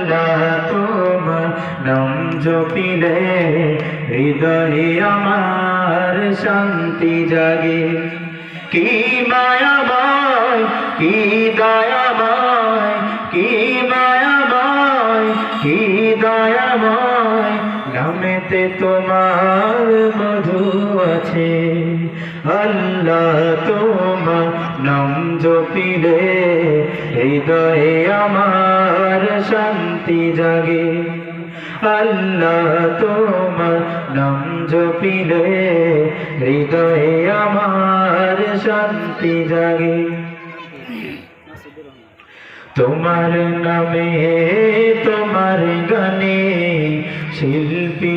আল্লাহ তোমার নাম জপিলে হৃদয়ে আমার শান্তি জাগে। কি মায়াময়, কি দয়াময়, কি মায়াময়, কি দয়াময়, নামেতে তোমার মধু আছে। আল্লাহ তোমার নাম জপিলে হৃদয়ে আমার শান্তি জাগে। আল্লাহ তোমার নাম জপিলে হৃদয়ে আমার শান্তি জাগে। তোমার নামে তোমার গানে শিল্পী